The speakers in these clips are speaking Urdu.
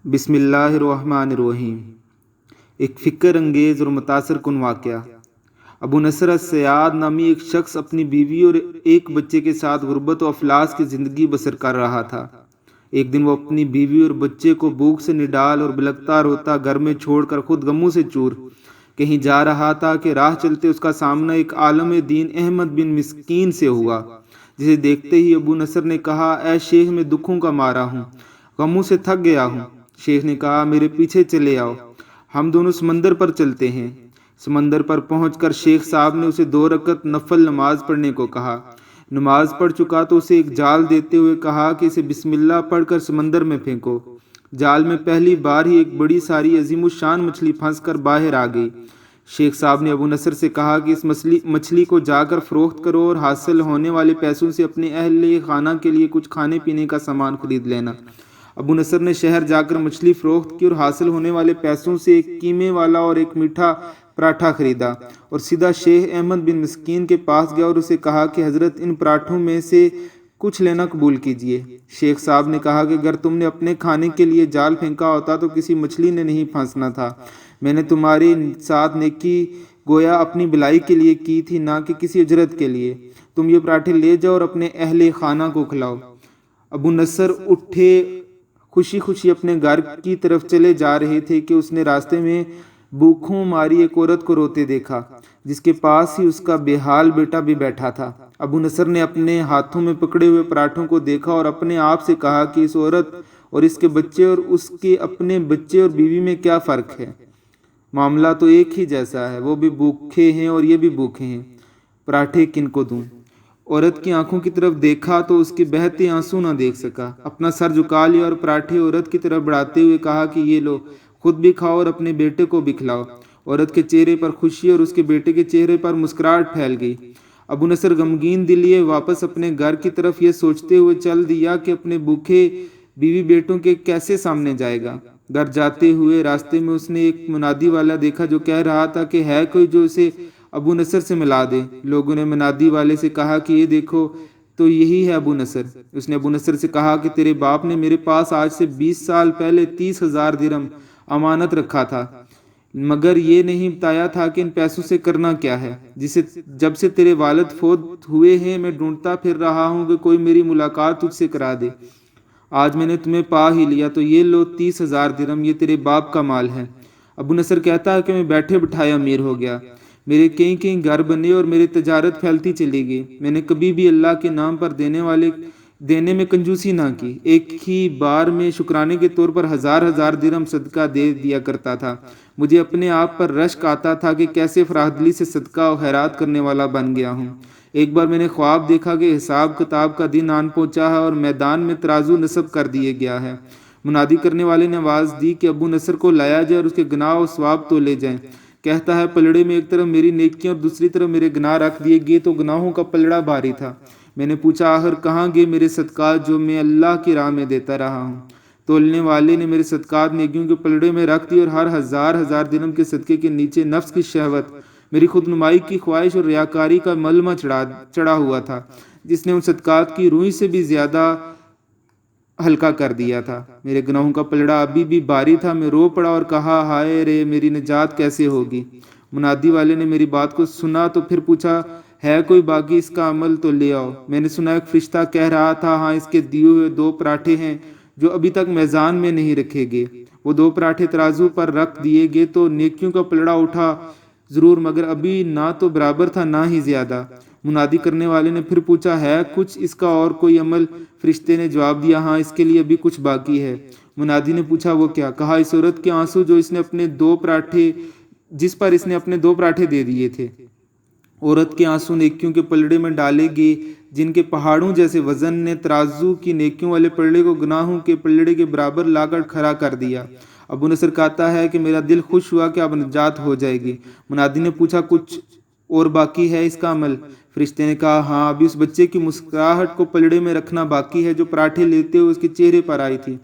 بسم اللہ الرحمن الرحیم۔ ایک فکر انگیز اور متاثر کن واقعہ۔ ابو نصر الصیاد نامی ایک شخص اپنی بیوی اور ایک بچے کے ساتھ غربت و افلاس کی زندگی بسر کر رہا تھا۔ ایک دن وہ اپنی بیوی اور بچے کو بھوک سے نڈال اور بلکتا روتا گھر میں چھوڑ کر خود غموں سے چور کہیں جا رہا تھا کہ راہ چلتے اس کا سامنا ایک عالم دین احمد بن مسکین سے ہوا، جسے دیکھتے ہی ابو نصر نے کہا، اے شیخ، میں دکھوں کا مارا ہوں، غموں سے تھک گیا ہوں۔ شیخ نے کہا، میرے پیچھے چلے آؤ، ہم دونوں سمندر پر چلتے ہیں۔ سمندر پر پہنچ کر شیخ صاحب نے اسے 2 رکعت نفل نماز پڑھنے کو کہا۔ نماز پڑھ چکا تو اسے ایک جال دیتے ہوئے کہا کہ اسے بسم اللہ پڑھ کر سمندر میں پھینکو۔ جال میں پہلی بار ہی ایک بڑی ساری عظیم الشان مچھلی پھنس کر باہر آ گئی۔ شیخ صاحب نے ابو نصر سے کہا کہ اس مچھلی کو جا کر فروخت کرو اور حاصل ہونے والے پیسوں سے اپنے اہل خانہ کے لیے کچھ کھانے پینے کا سامان خرید لینا۔ ابو نصر نے شہر جا کر مچھلی فروخت کی اور حاصل ہونے والے پیسوں سے ایک قیمے والا اور ایک میٹھا پراٹھا خریدا اور سیدھا شیخ احمد بن مسکین کے پاس گیا اور اسے کہا کہ حضرت، ان پراٹھوں میں سے کچھ لینا قبول کیجیے۔ شیخ صاحب نے کہا کہ اگر تم نے اپنے کھانے کے لیے جال پھینکا ہوتا تو کسی مچھلی نے نہیں پھنسنا تھا۔ میں نے تمہاری ساتھ نیکی گویا اپنی بلائی کے لیے کی تھی، نہ کہ کسی اجرت کے لیے۔ تم یہ پراٹھے لے جاؤ اور اپنے اہل خانہ کو کھلاؤ۔ ابو نصر اٹھے خوشی خوشی اپنے گھر کی طرف چلے جا رہے تھے کہ اس نے راستے میں بھوکھوں ماری ایک عورت کو روتے دیکھا، جس کے پاس ہی اس کا بے حال بیٹا بھی بیٹھا تھا۔ ابو نصر نے اپنے ہاتھوں میں پکڑے ہوئے پراٹھوں کو دیکھا اور اپنے آپ سے کہا کہ اس عورت اور اس کے بچے اور اس کے اپنے بچے اور بیوی میں کیا فرق ہے؟ معاملہ تو ایک ہی جیسا ہے، وہ بھی بھوکے ہیں اور یہ بھی بھوکے ہیں، پراٹھے کن کو دوں؟ عورت کی آنکھوں کی طرف دیکھا تو اس کے بہتے آنسو نہ دیکھ سکا، اپنا سر جھکا لیا اور پراٹھے عورت کی طرف بڑھاتے ہوئے کہا کہ یہ لو، خود بھی کھاؤ اور اپنے بیٹے کو بھی کھلاؤ۔ عورت کے چہرے پر خوشی اور اس کے بیٹے کے چہرے پر مسکراہٹ پھیل گئی۔ ابو نصر غمگین دل لیے واپس اپنے گھر کی طرف یہ سوچتے ہوئے چل دیا کہ اپنے بھوکے بیوی بیٹوں کے کیسے سامنے جائے گا۔ گھر جاتے ہوئے راستے میں اس نے ایک منادی والا دیکھا جو کہہ رہا تھا کہ ہے کوئی جو اسے ابو نصر سے ملا دے۔ لوگوں نے منادی والے سے کہا کہ یہ دیکھو تو یہی ہے ابو نصر۔ اس نے ابو نصر سے کہا کہ تیرے باپ نے میرے پاس آج سے 20 سال پہلے 30,000 درہم امانت رکھا تھا، مگر یہ نہیں بتایا تھا کہ ان پیسوں سے کرنا کیا ہے، جسے جب سے تیرے والد فوت ہوئے ہیں میں ڈھونڈتا پھر رہا ہوں کہ کوئی میری ملاقات تجھ سے کرا دے۔ آج میں نے تمہیں پا ہی لیا، تو یہ لو 30,000 درہم، یہ تیرے باپ کا مال ہے۔ ابو نصر کہتا ہے کہ میں بیٹھے بٹھائے امیر ہو گیا، میرے کئی کئی گھر بنے اور میری تجارت پھیلتی چلی گئی۔ میں نے کبھی بھی اللہ کے نام پر دینے میں کنجوسی نہ کی، ایک ہی بار میں شکرانے کے طور پر 1000 درہم صدقہ دے دیا کرتا تھا۔ مجھے اپنے آپ پر رشک آتا تھا کہ کیسے فراخ سے صدقہ و خیرات کرنے والا بن گیا ہوں۔ ایک بار میں نے خواب دیکھا کہ حساب کتاب کا دن آن پہنچا ہے اور میدان میں ترازو نصب کر دیا گیا ہے۔ منادی کرنے والے نے آواز دی کہ ابو نصر کو لایا جائے اور اس کے گناہ و ثواب تولے جائیں۔ کہتا ہے، پلڑے میں ایک طرف میری نیکیاں اور دوسری طرف میرے گناہ رکھ دیے گئے تو گناہوں کا پلڑا بھاری تھا۔ میں نے پوچھا، آخر کہاں گئے میرے صدقات جو میں اللہ کی راہ میں دیتا رہا ہوں؟ تولنے والے نے میرے صدقات نیکیوں کے پلڑے میں رکھ دی اور ہر 1000 درہم کے صدقے کے نیچے نفس کی شہوت، میری خود نمائی کی خواہش اور ریاکاری کا ملمہ چڑھا ہوا تھا، جس نے ان صدقات کی روئی سے بھی زیادہ ہلکا کر دیا تھا۔ میرے گناہوں کا پلڑا ابھی بھی بھاری تھا۔ میں رو پڑا اور کہا، ہائے رے، میری نجات کیسے ہوگی؟ منادی والے نے میری بات کو سنا تو پھر پوچھا، ہے کوئی باقی؟ اس کا عمل تو لے آؤ۔ میں نے سنا ایک فرشتہ کہہ رہا تھا، ہاں، اس کے دیے ہوئے 2 پراٹھے ہیں جو ابھی تک میزان میں نہیں رکھے گئے۔ وہ 2 پراٹھے ترازو پر رکھ دیے گئے تو نیکیوں کا پلڑا اٹھا ضرور، مگر ابھی نہ تو برابر تھا نہ ہی زیادہ۔ منادی کرنے والے نے پھر پوچھا، ہے کچھ اس کا اور کوئی عمل؟ فرشتے نے جواب دیا، ہاں، اس کے لیے ابھی کچھ باقی ہے۔ منادی نے پوچھا، وہ کیا؟ کہا، اس عورت کے آنسو جو جس پر اس نے اپنے 2 پراٹھے دے دیے تھے۔ عورت کے آنسو نیکیوں کے پلڑے میں ڈالے گئے جن کے پہاڑوں جیسے وزن نے ترازو کی نیکیوں والے پلڑے کو گناہوں کے پلڑے کے برابر لا کر کھڑا کر دیا۔ ابو نصر کہتا ہے کہ میرا دل خوش ہوا کہ اب نجات ہو جائے گی۔ منادی نے پوچھا، کچھ اور باقی ہے اس کا عمل؟ فرشتے نے کہا، ہاں، ابھی اس بچے کی مسکراہٹ کو پلڑے میں رکھنا باقی ہے جو پراٹھے لیتے ہوئے اس کے چہرے پر آئی تھی۔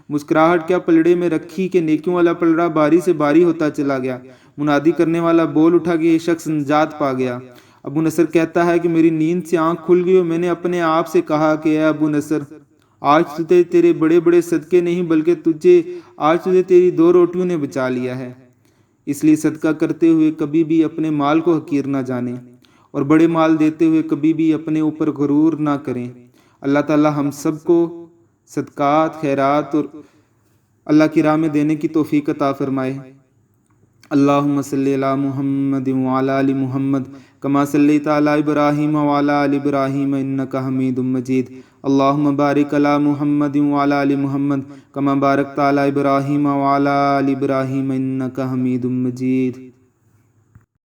مسکراہٹ کیا پلڑے میں رکھی کہ نیکیوں والا پلڑا باری سے باری ہوتا چلا گیا۔ منادی کرنے والا بول اٹھا کہ یہ شخص نجات پا گیا۔ ابو نصر کہتا ہے کہ میری نیند سے آنکھ کھل گئی اور میں نے اپنے آپ سے کہا کہ اے ابو نصر، آج تجھے تیرے بڑے بڑے صدقے نہیں بلکہ آج تجھے تیری 2 روٹیوں نے بچا لیا ہے۔ اس لیے صدقہ کرتے ہوئے کبھی بھی اپنے مال کو حقیر نہ جانیں، اور بڑے مال دیتے ہوئے کبھی بھی اپنے اوپر غرور نہ کریں۔ اللہ تعالی ہم سب کو صدقات، خیرات اور اللہ کی راہ میں دینے کی توفیق عطا فرمائے۔ اللہم صلی علی محمد وعلی آل محمد کما صلیت علی ابراہیم وعلی آل ابراہیم انک حمید مجید۔ اللہم بارک علی محمد وعلی آل محمد کما بارکت علی ابراہیم وعلی آل ابراہیم انک حمید مجید۔